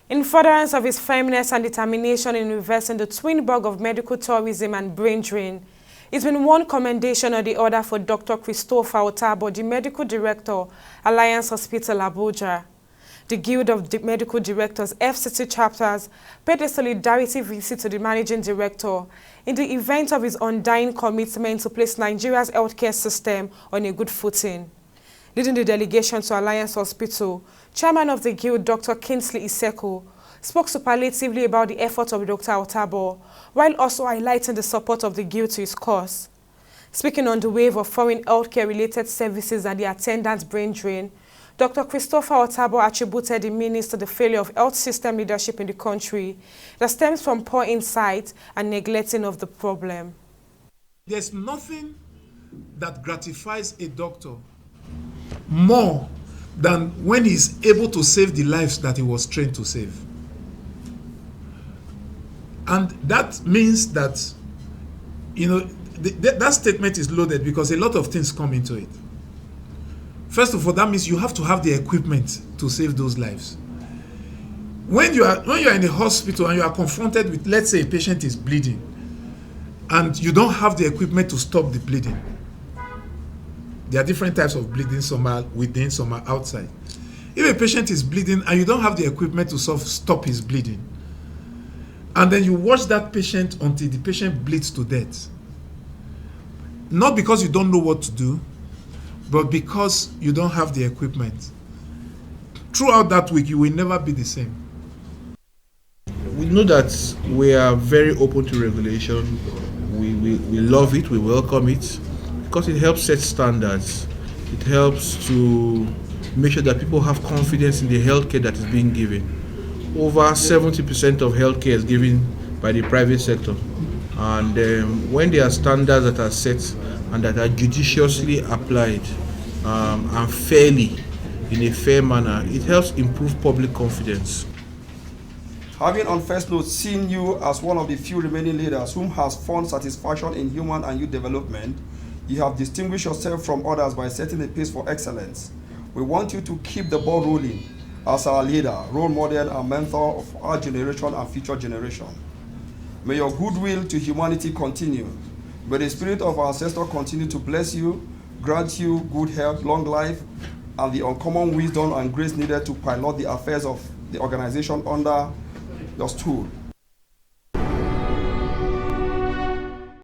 In furtherance of his firmness and determination in reversing the twin bug of medical tourism and brain drain, it's been one commendation or the other for Dr. Christopher Otabo, the Medical Director, Alliance Hospital, Abuja. The Guild of the Medical Directors, FCT chapters, paid a solidarity visit to the Managing Director in the event of his undying commitment to place Nigeria's healthcare system on a good footing. Leading the delegation to Alliance Hospital, Chairman of the Guild, Dr. Kingsley Iseko, spoke superlatively about the effort of Dr. Otabo, while also highlighting the support of the Guild to his cause. Speaking on the wave of foreign healthcare-related services and the attendant brain drain, Dr. Christopher Otabo attributed the menace to the failure of health system leadership in the country that stems from poor insight and neglecting of the problem. There's nothing that gratifies a doctor more than when he's able to save the lives that he was trained to save. And that means that, that statement is loaded because a lot of things come into it. First of all, that means you have to have the equipment to save those lives. When you are in a hospital and you are confronted with, let's say, a patient is bleeding, and you don't have the equipment to stop the bleeding. There are different types of bleeding, some are within, some are outside. If a patient is bleeding and you don't have the equipment to stop his bleeding, and then you watch that patient until the patient bleeds to death, not because you don't know what to do, but because you don't have the equipment, throughout that week, you will never be the same. We know that we are very open to regulation. We love it, we welcome it, because it helps set standards. It helps to make sure that people have confidence in the healthcare that is being given. Over 70% of healthcare is given by the private sector. And when there are standards that are set and that are judiciously applied and fairly, in a fair manner, it helps improve public confidence. Having on first note seen you as one of the few remaining leaders whom has found satisfaction in human and youth development, you have distinguished yourself from others by setting a pace for excellence. We want you to keep the ball rolling as our leader, role model, and mentor of our generation and future generation. May your goodwill to humanity continue. May the spirit of our ancestor continue to bless you, grant you good health, long life, and the uncommon wisdom and grace needed to pilot the affairs of the organization under your steward.